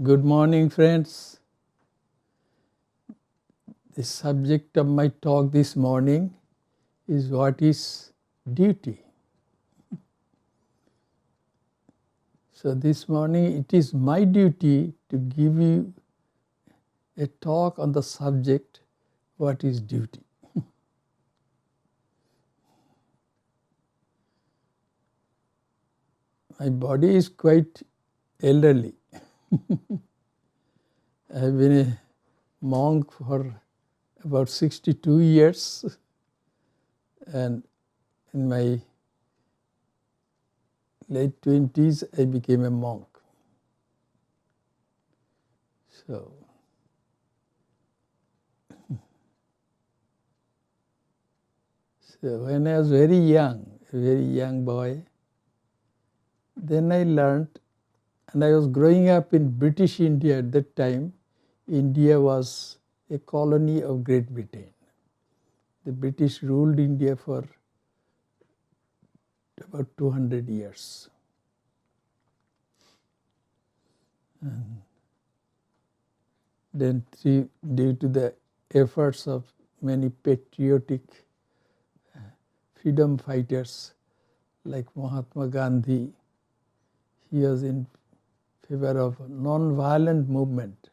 Good morning, friends. The subject of my talk this morning is what is duty. So this morning it is my duty to give you a talk on the subject, what is duty. My body is quite elderly. I have been a monk for about 62 years, and in my late 20s I became a monk. So when I was very young, a very young boy, then I learned, and I was growing up in British India at that time. India was a colony of Great Britain. The British ruled India for about 200 years. And then due to the efforts of many patriotic freedom fighters like Mahatma Gandhi, he was in favor of non-violent movement.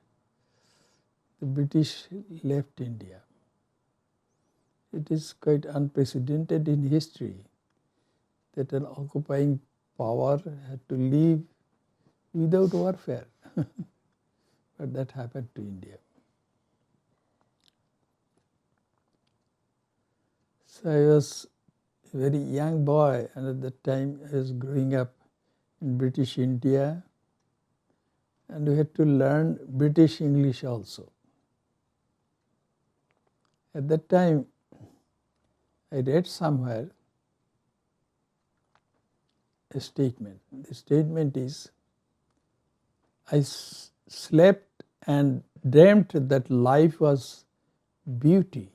The British left India. It is quite unprecedented in history that an occupying power had to leave without warfare. But that happened to India. So I was a very young boy, and at that time I was growing up in British India, and we had to learn British English also. At that time, I read somewhere a statement. The statement is, I slept and dreamt that life was beauty.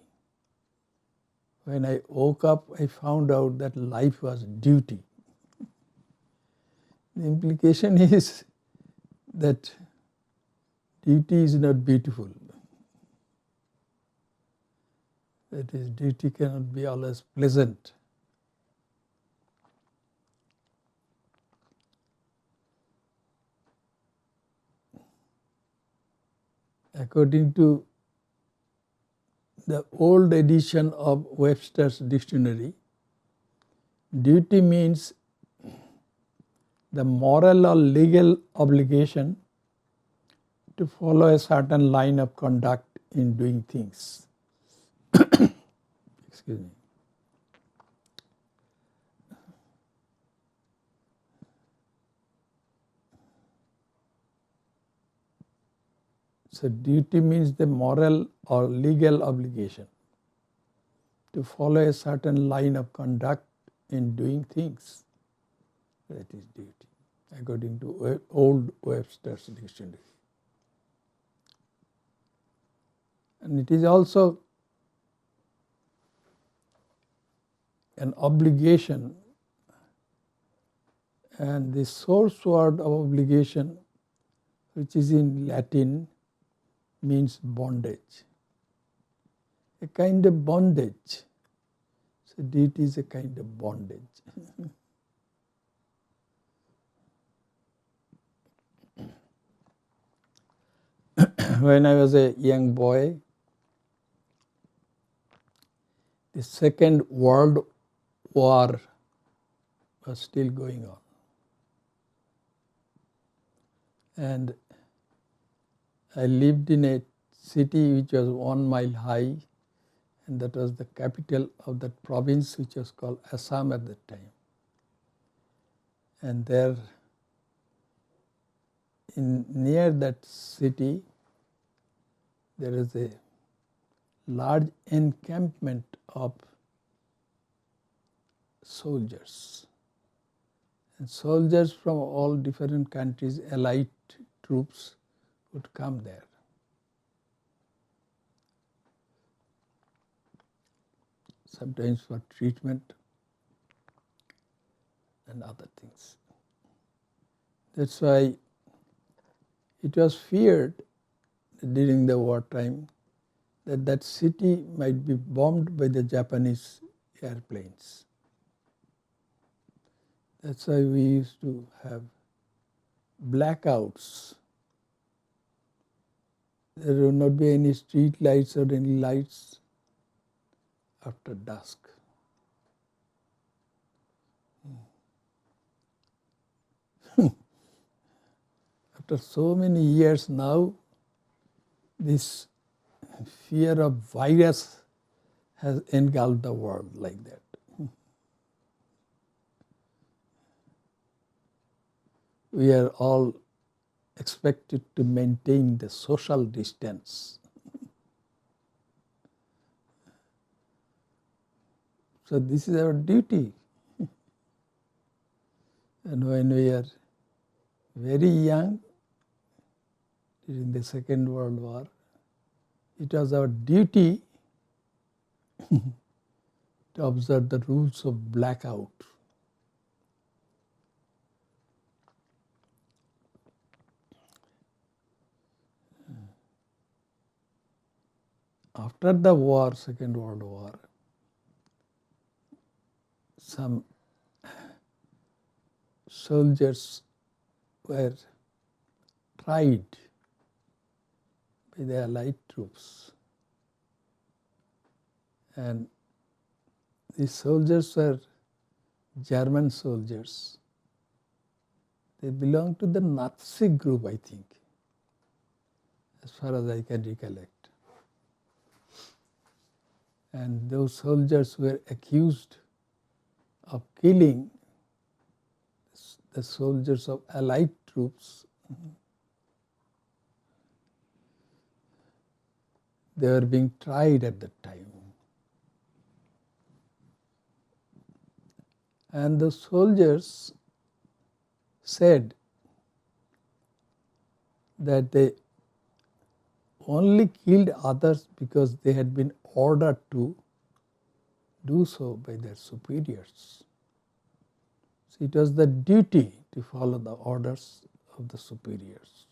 When I woke up, I found out that life was duty. The implication is that duty is not beautiful. That is, duty cannot be always pleasant. According to the old edition of Webster's dictionary, duty means the moral or legal obligation to follow a certain line of conduct in doing things. Excuse me. So duty means the moral or legal obligation to follow a certain line of conduct in doing things. That is duty, according to old Webster's dictionary. And it is also an obligation, and the source word of obligation, which is in Latin, means bondage. A kind of bondage. So duty is a kind of bondage. When I was a young boy, the Second World War was still going on. And I lived in a city which was 1 mile high, and that was the capital of that province, which was called Assam at that time. And there, near that city, there is a large encampment of soldiers. And soldiers from all different countries, allied troops, would come there. Sometimes for treatment and other things. That's why It was feared during the wartime that that city might be bombed by the Japanese airplanes. That's why we used to have blackouts. There will not be any street lights or any lights after dusk. After so many years now, this fear of virus has engulfed the world like that. We are all expected to maintain the social distance. So this is our duty. And when we are very young, during the Second World War, it was our duty to observe the rules of blackout. After the war, Second World War, some soldiers were tried by the Allied troops. And these soldiers were German soldiers. They belonged to the Nazi group, I think, as far as I can recollect. And those soldiers were accused of killing the soldiers of Allied troops. They were being tried at that time. And the soldiers said that they only killed others because they had been ordered to do so by their superiors. So it was the duty to follow the orders of the superiors.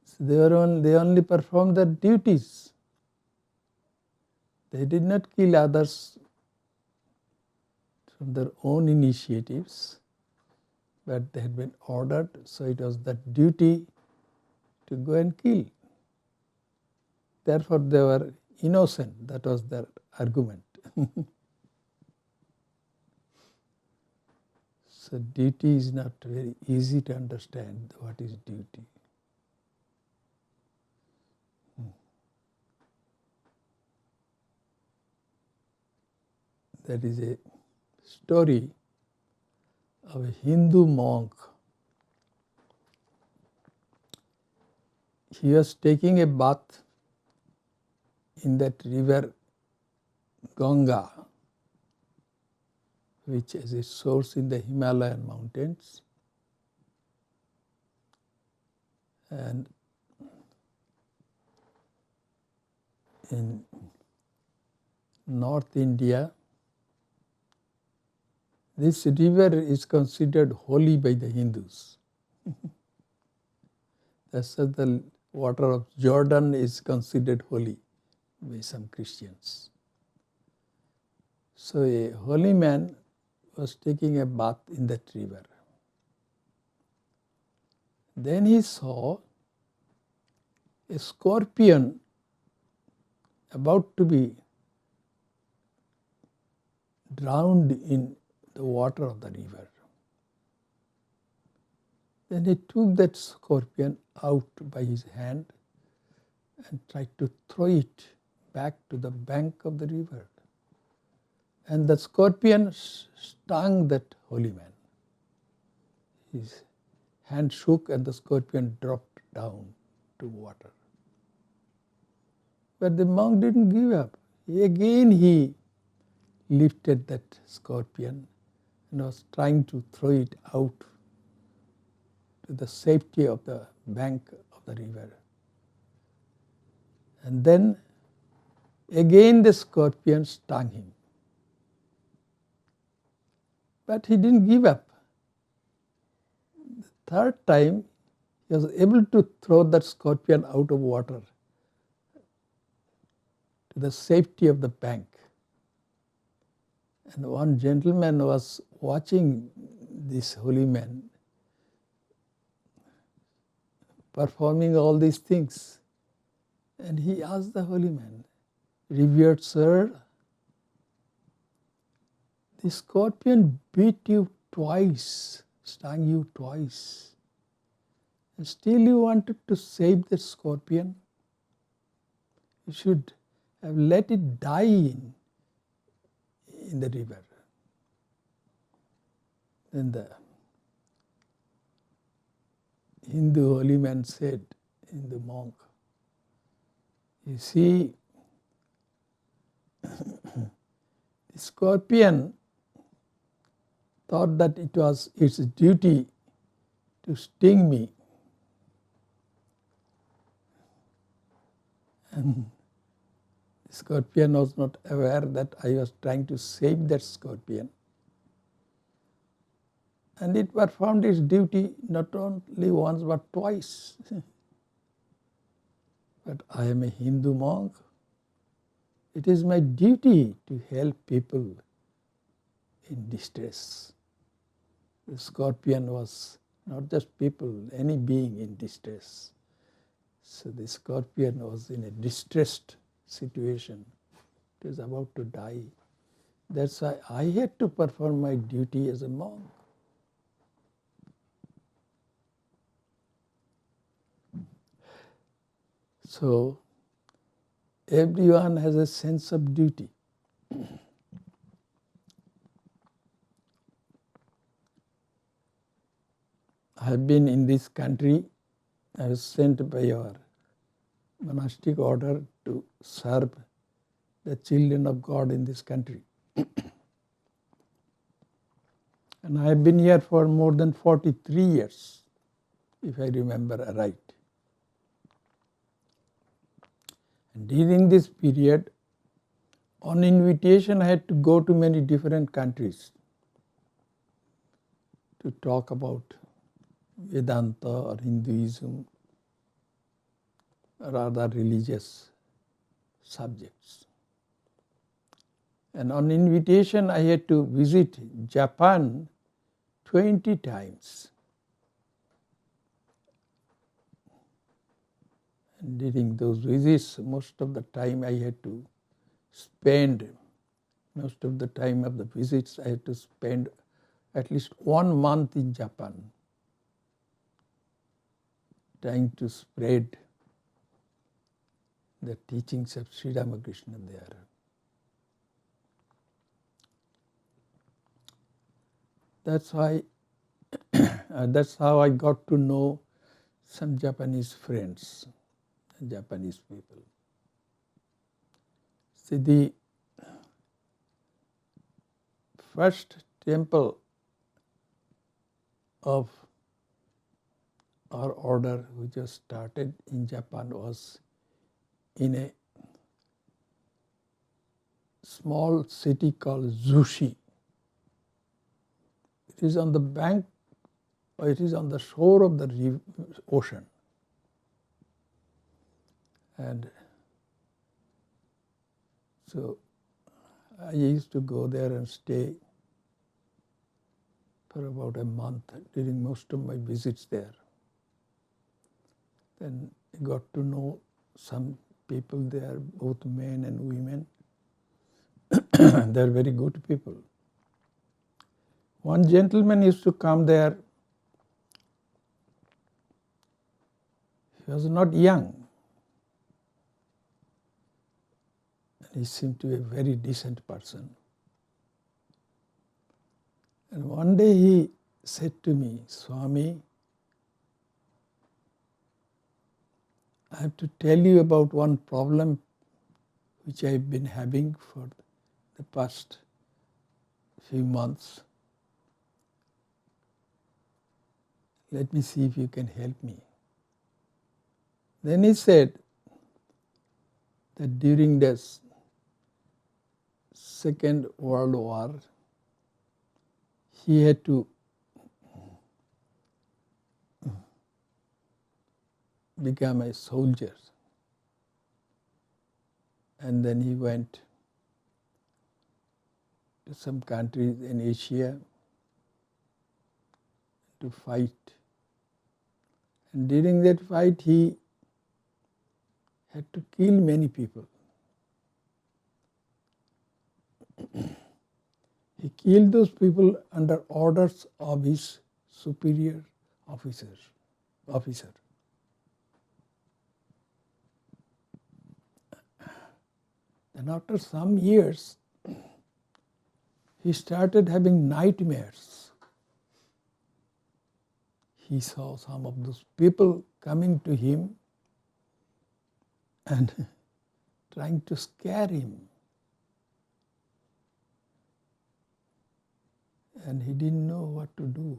So they only performed their duties. They did not kill others from their own initiatives, but they had been ordered, so it was the duty to go and kill. Therefore, they were innocent. That was their argument. So duty is not very easy to understand. What is duty? That is a story of a Hindu monk. He was taking a bath in that river Ganga, which is a source in the Himalayan mountains. And in North India, this river is considered holy by the Hindus. That's why the water of Jordan is considered holy by some Christians. So a holy man was taking a bath in that river. Then he saw a scorpion about to be drowned in the water of the river. Then he took that scorpion out by his hand and tried to throw it back to the bank of the river. And the scorpion stung that holy man. His hand shook and the scorpion dropped down to water. But the monk didn't give up. Again he lifted that scorpion and was trying to throw it out to the safety of the bank of the river. And then again the scorpion stung him. But he didn't give up. third time he was able to throw that scorpion out of water to the safety of the bank. And one gentleman was watching this holy man performing all these things. And he asked the holy man, "Revered sir, the scorpion bit you twice, stung you twice, and still you wanted to save the scorpion? You should have let it die in the river." Then the Hindu holy man said, Hindu monk, "You see, the scorpion thought that it was its duty to sting me. And the scorpion was not aware that I was trying to save that scorpion. And it performed its duty not only once but twice. But I am a Hindu monk. It is my duty to help people in distress." The scorpion was not just people, any being in distress. So the scorpion was in a distressed situation. It was about to die. That's why I had to perform my duty as a monk. So everyone has a sense of duty. I have been in this country. I was sent by our monastic order to serve the children of God in this country. And I have been here for more than 43 years, if I remember right. And during this period, on invitation, I had to go to many different countries to talk about Vedanta or Hinduism or other religious subjects. And on invitation, I had to visit Japan 20 times. And during those visits, most of the time I had to spend, most of the time of the visits, I had to spend at least 1 month in Japan, trying to spread the teachings of Sri Ramakrishna there. That's why, that's how I got to know some Japanese friends, Japanese people. See, the first temple of our order, which was started in Japan, was in a small city called Zushi. It is on the bank, or it is on the shore of the ocean. And so I used to go there and stay for about a month during most of my visits there. Then I got to know some people there, both men and women. They are very good people. One gentleman used to come there. He was not young. He seemed to be a very decent person. And one day he said to me, "Swami, I have to tell you about one problem which I have been having for the past few months. Let me see if you can help me." Then he said that during this Second World War, he had to become a soldier. And then he went to some countries in Asia to fight. And during that fight he had to kill many people. He killed those people under orders of his superior officer. Then after some years, he started having nightmares. He saw some of those people coming to him and trying to scare him. And he didn't know what to do.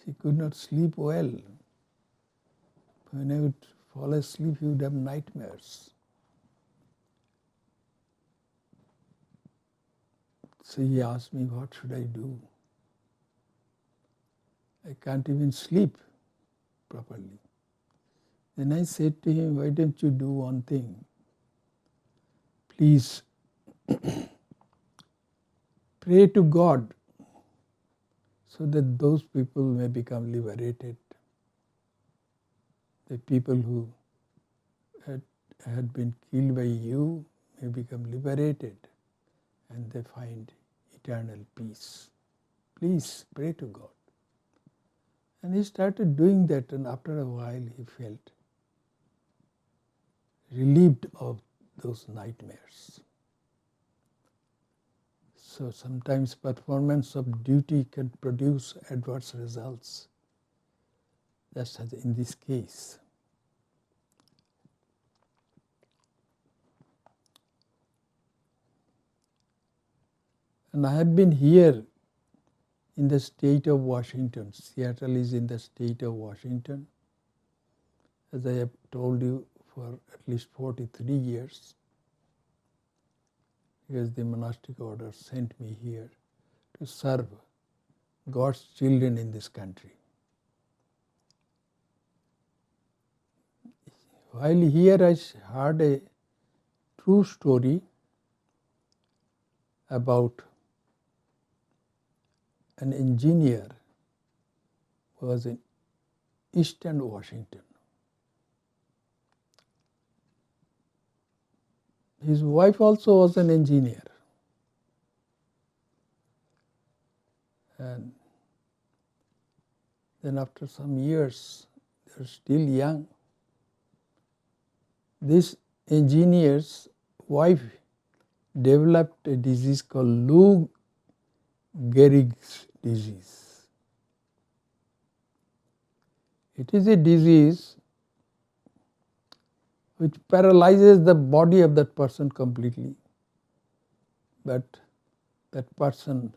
He could not sleep well. When he would fall asleep, he would have nightmares. So he asked me, what should I do? I can't even sleep properly. Then I said to him, why don't you do one thing? Please pray to God so that those people may become liberated. The people who had been killed by you may become liberated and they find eternal peace. Please pray to God. And he started doing that, and after a while he felt relieved of those nightmares. So sometimes performance of duty can produce adverse results, just as in this case. And I have been here in the state of Washington. Seattle is in the state of Washington, as I have told you, for at least 43 years. Because the monastic order sent me here to serve God's children in this country. While here I heard a true story about an engineer who was in Eastern Washington. His wife also was an engineer. And then after some years, they were still young. This engineer's wife developed a disease called Lou Gehrig's disease. It is a disease which paralyzes the body of that person completely, but that person's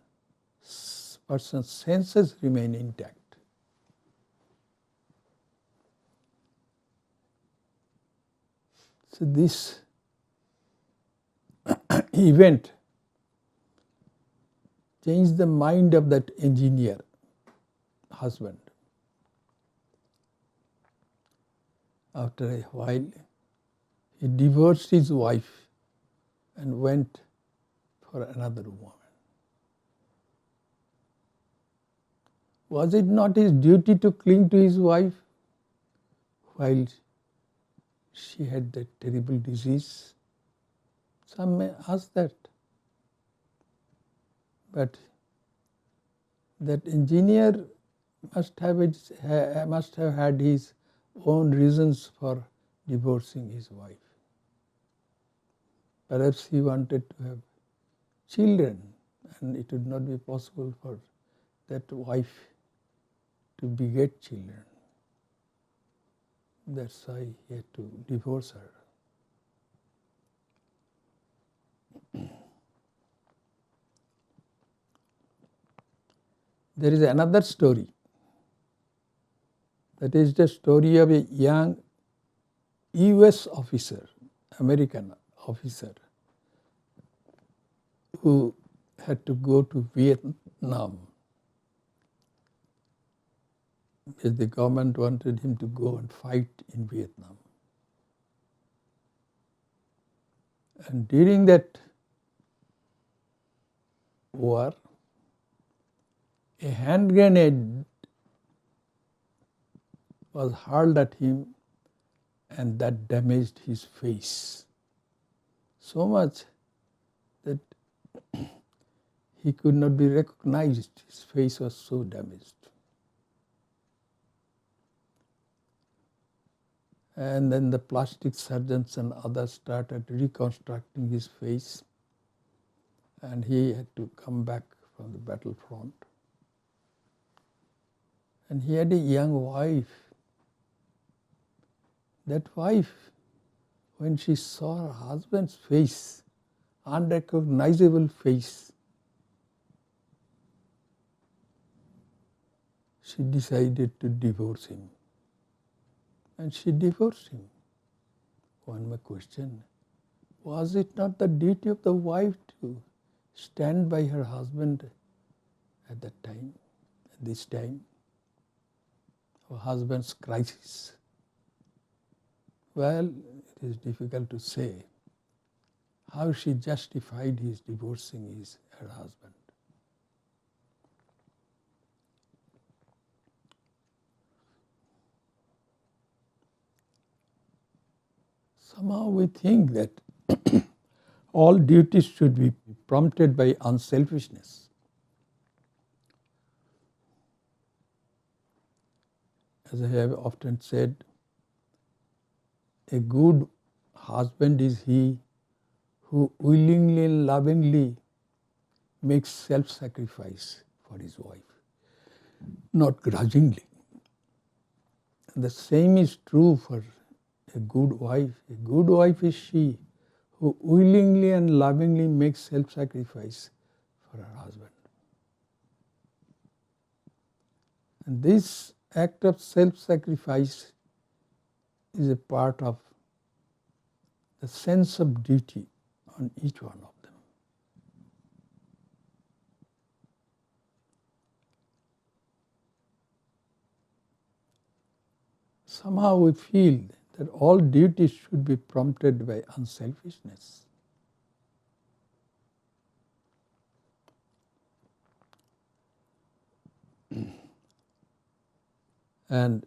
senses remain intact. So this event changed the mind of that engineer husband. After a while, he divorced his wife and went for another woman. Was it not his duty to cling to his wife while she had that terrible disease? Some may ask that. But that engineer must have had his own reasons for divorcing his wife. Perhaps he wanted to have children, and it would not be possible for that wife to beget children. That's why he had to divorce her. There is another story. That is the story of a young US officer, American officer, who had to go to Vietnam. because the government wanted him to go and fight in Vietnam. And during that war, a hand grenade was hurled at him, and that damaged his face so much that he could not be recognized. His face was so damaged. And then the plastic surgeons and others started reconstructing his face, and he had to come back from the battlefront. And he had a young wife. That wife, when she saw her husband's face, unrecognizable face, she decided to divorce him. And she divorced him. One more question, was it not the duty of the wife to stand by her husband at that time, at this time, her husband's crisis? Well, it is difficult to say how she justified his divorcing her husband. Somehow we think that all duties should be prompted by unselfishness. As I have often said, a good husband is he who willingly and lovingly makes self-sacrifice for his wife, not grudgingly. And the same is true for a good wife. A good wife is she who willingly and lovingly makes self-sacrifice for her husband. And this act of self-sacrifice is a part of the sense of duty on each one of them. Somehow we feel that all duties should be prompted by unselfishness. And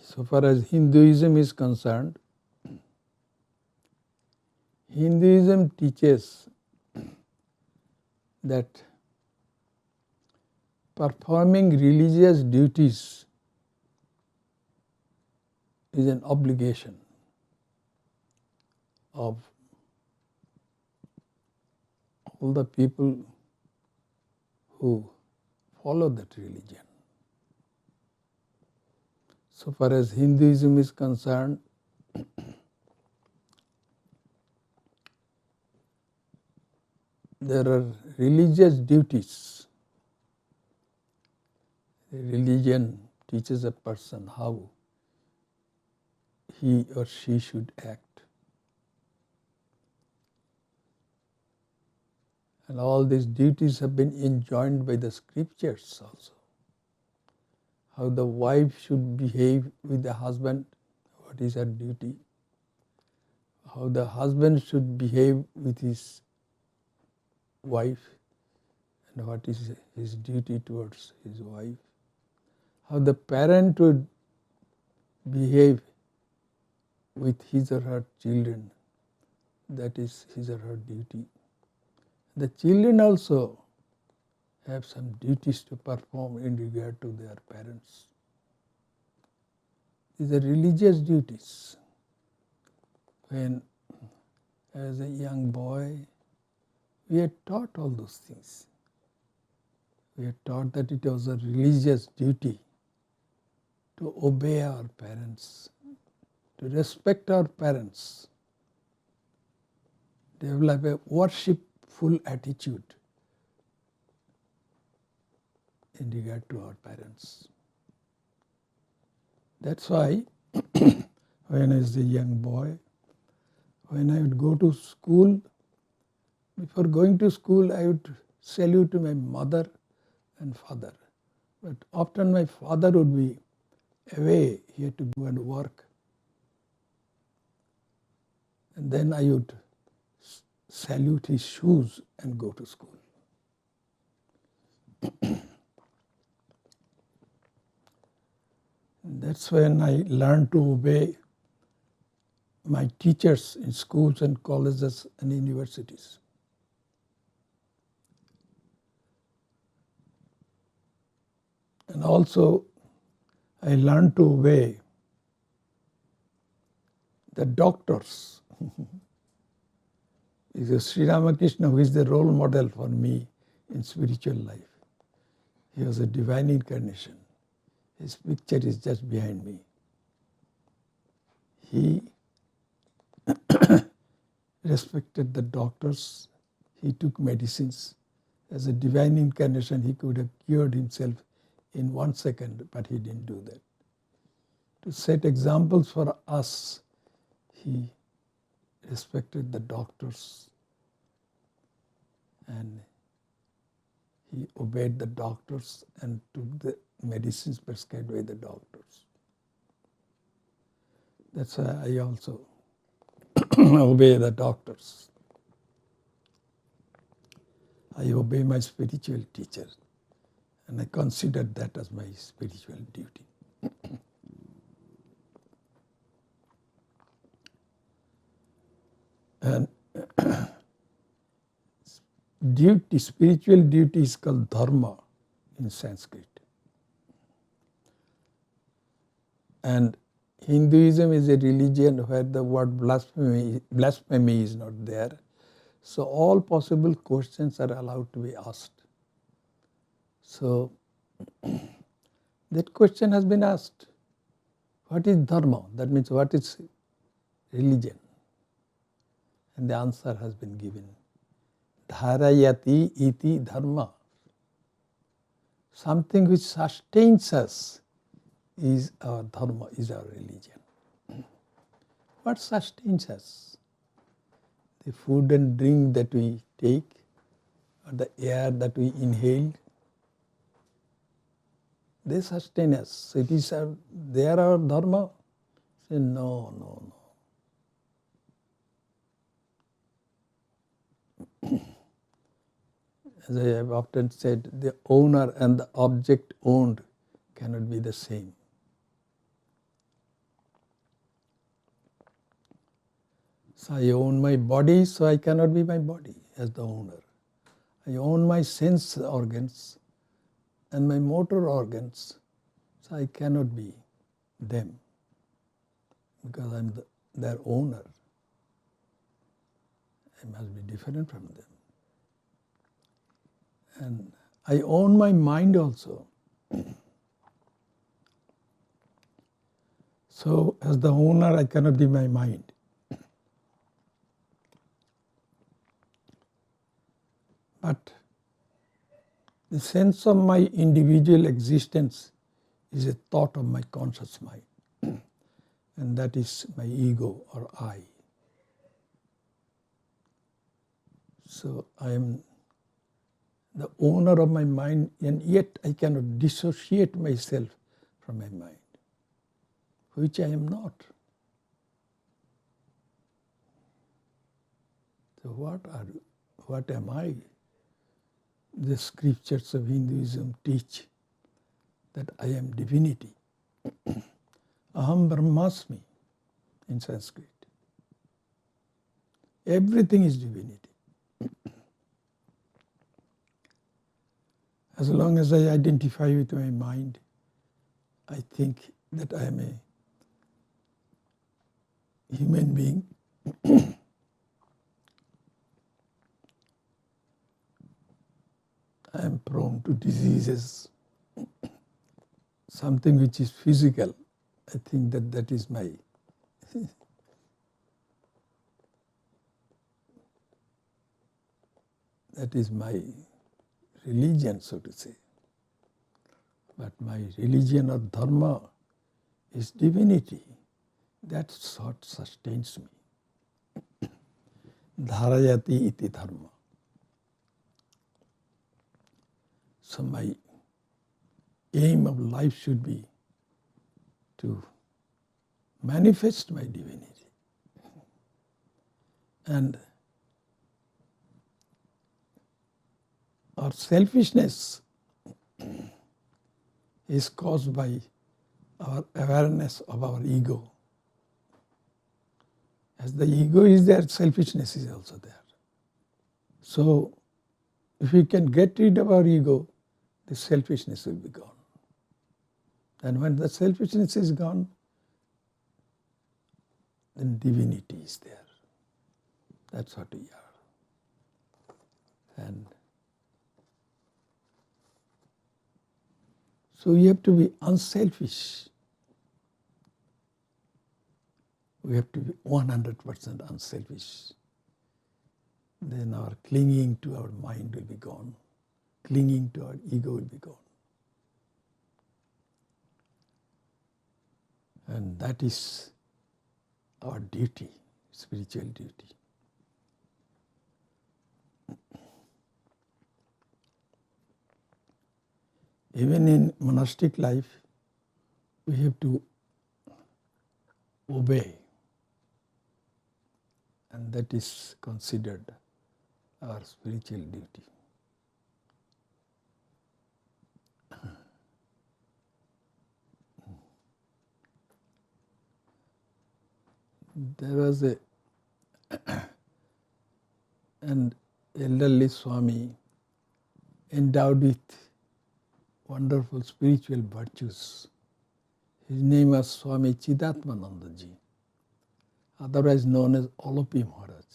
so far as Hinduism is concerned, Hinduism teaches that performing religious duties is an obligation of all the people who follow that religion. So far as Hinduism is concerned, there are religious duties. The religion teaches a person how he or she should act. And all these duties have been enjoined by the scriptures also. How the wife should behave with the husband, what is her duty. How the husband should behave with his wife, and what is his duty towards his wife. How the parent would behave with his or her children, that is his or her duty. The children also have some duties to perform in regard to their parents. These are religious duties. When, as a young boy, we are taught all those things. We are taught that it was a religious duty to obey our parents, to respect our parents, develop a worshipful attitude in regard to our parents. That's why when I was a young boy, when I would go to school, before going to school I would salute to my mother and father. But often my father would be away, he had to go and work. And then I would salute his shoes and go to school. That's when I learned to obey my teachers in schools and colleges and universities. And also, I learned to obey the doctors. Because Sri Ramakrishna, who is the role model for me in spiritual life, he was a divine incarnation. His picture is just behind me. He respected the doctors. He took medicines. As a divine incarnation, he could have cured himself in 1 second, but he didn't do that. To set examples for us, he respected the doctors and he obeyed the doctors and took the medicines prescribed by the doctors. That's why I also obey the doctors. I obey my spiritual teacher, and I consider that as my spiritual duty. And duty, spiritual duty is called dharma in Sanskrit. And Hinduism is a religion where the word blasphemy is not there. So all possible questions are allowed to be asked. So that question has been asked. What is dharma? That means what is religion? And the answer has been given. Dharayati iti dharma. Something which sustains us is our dharma, is our religion. What sustains us? The food and drink that we take, or the air that we inhale, they sustain us. So it is they are our dharma. Say no, no, no. As I have often said, the owner and the object owned cannot be the same. So I own my body, so I cannot be my body as the owner. I own my sense organs and my motor organs, so I cannot be them because I'm their owner. I must be different from them. And I own my mind also. So as the owner, I cannot be my mind. But the sense of my individual existence is a thought of my conscious mind. And that is my ego or I. So I am the owner of my mind, and yet I cannot dissociate myself from my mind, which I am not. So what am I? The scriptures of Hinduism teach that I am divinity. Aham Brahmasmi in Sanskrit. Everything is divinity. As long as I identify with my mind, I think that I am a human being. I am prone to diseases, something which is physical. I think that is my that is my religion, so to say. But my religion or dharma is divinity. That's what sustains me. Dharayati iti dharma. So my aim of life should be to manifest my divinity. And our selfishness is caused by our awareness of our ego. As the ego is there, selfishness is also there. So, if we can get rid of our ego, the selfishness will be gone. And when the selfishness is gone, then divinity is there. That's what we are. And so we have to be unselfish. We have to be 100% unselfish. Then our clinging to our mind will be gone. Clinging to our ego will be gone. And that is our duty, spiritual duty. Even in monastic life, we have to obey. And that is considered our spiritual duty. There was an elderly Swami endowed with wonderful spiritual virtues. His name was Swami Chidatmanandaji, otherwise known as Olopi Maharaj.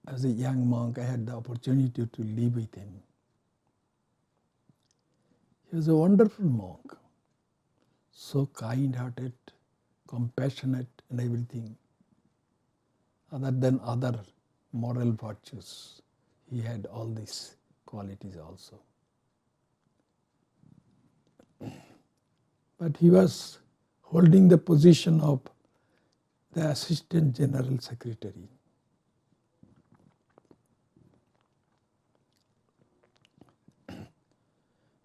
As a young monk, I had the opportunity to live with him. He was a wonderful monk, so kind-hearted, compassionate and everything. Other than other moral virtues, he had all these qualities also. But he was holding the position of the Assistant General Secretary.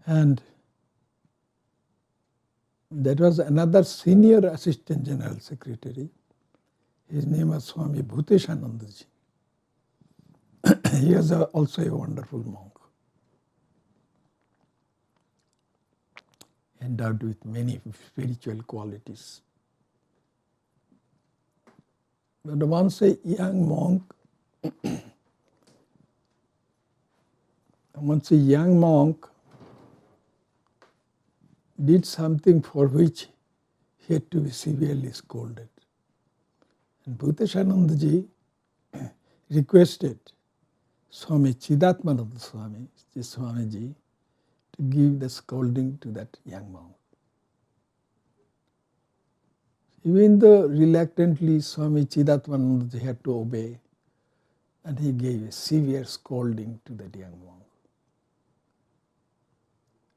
And there was another senior Assistant General Secretary. His name was Swami Bhaskarananda. He was also a wonderful monk, endowed with many spiritual qualities. But once a young monk did something for which he had to be severely scolded. And Bhaskarananda requested Swami Chidatmananda Swamiji to give the scolding to that young monk. Even though reluctantly Swami Chidatmananda had to obey, and he gave a severe scolding to that young monk.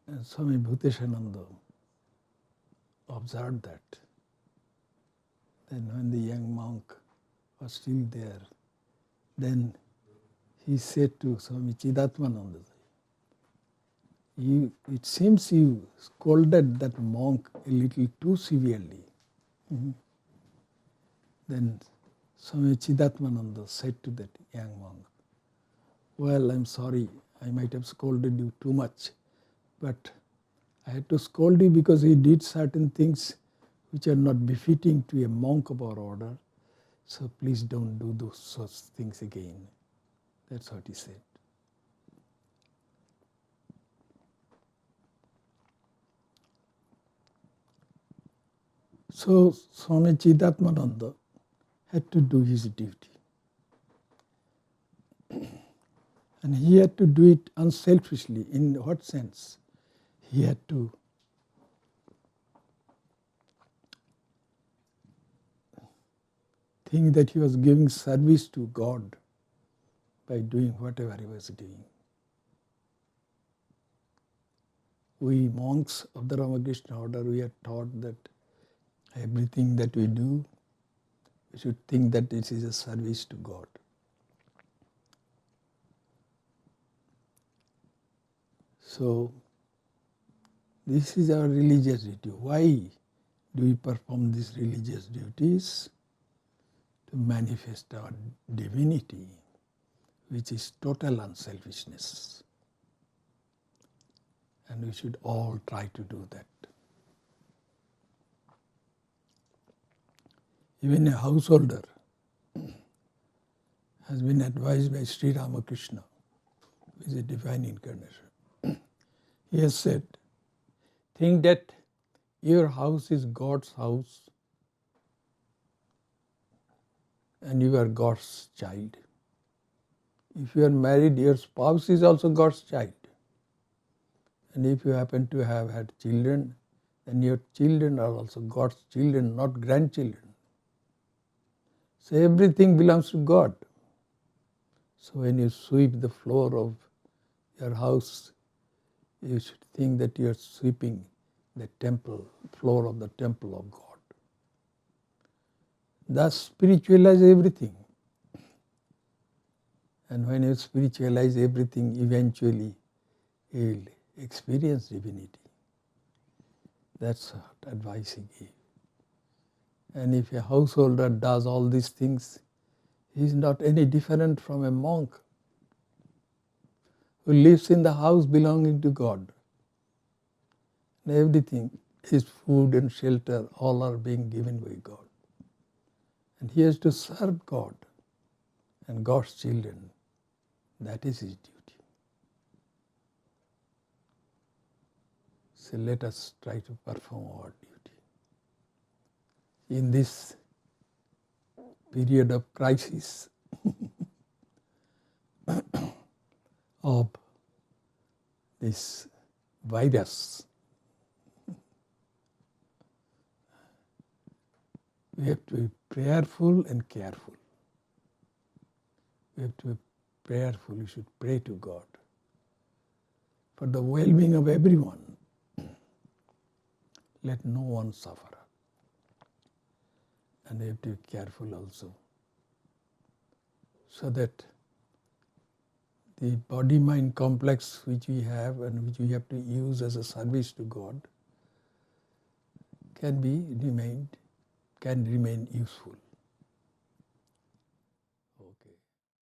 And Swami Bhaskarananda observed that. Then when the young monk was still there, then he said to Swami Chidatmananda, it seems you scolded that monk a little too severely. Then Swami Chidatmananda said to that young monk, well, I'm sorry, I might have scolded you too much, but I had to scold you because you did certain things which are not befitting to a monk of our order, so please don't do those such things again. That's what he said. So Swami Chidatmananda had to do his duty. And he had to do it unselfishly. In what sense? He had to think that he was giving service to God by doing whatever he was doing. We monks of the Ramakrishna Order, we are taught that everything that we do, we should think that this is a service to God. So, This is our religious duty. Why do we perform these religious duties? To manifest our divinity, which is total unselfishness. And we should all try to do that. Even a householder has been advised by Sri Ramakrishna, who is a divine incarnation. He has said, think that your house is God's house and you are God's child. If you are married, your spouse is also God's child. And if you happen to have had children, then your children are also God's children, not grandchildren. So everything belongs to God. So when you sweep the floor of your house, you should think that you are sweeping the temple, floor of the temple of God. Thus spiritualize everything. And when you spiritualize everything, eventually you will experience divinity. That's what advice he gave. And if a householder does all these things, he is not any different from a monk who lives in the house belonging to God. And everything, his food and shelter, all are being given by God. And he has to serve God and God's children. That is his duty. So let us try to perform our duty. In this period of crisis of this virus, we have to be prayerful and careful. We have to be prayerful. We should pray to God for the well-being of everyone. Let no one suffer. And we have to be careful also, so that the body-mind complex which we have and which we have to use as a service to God can remain useful.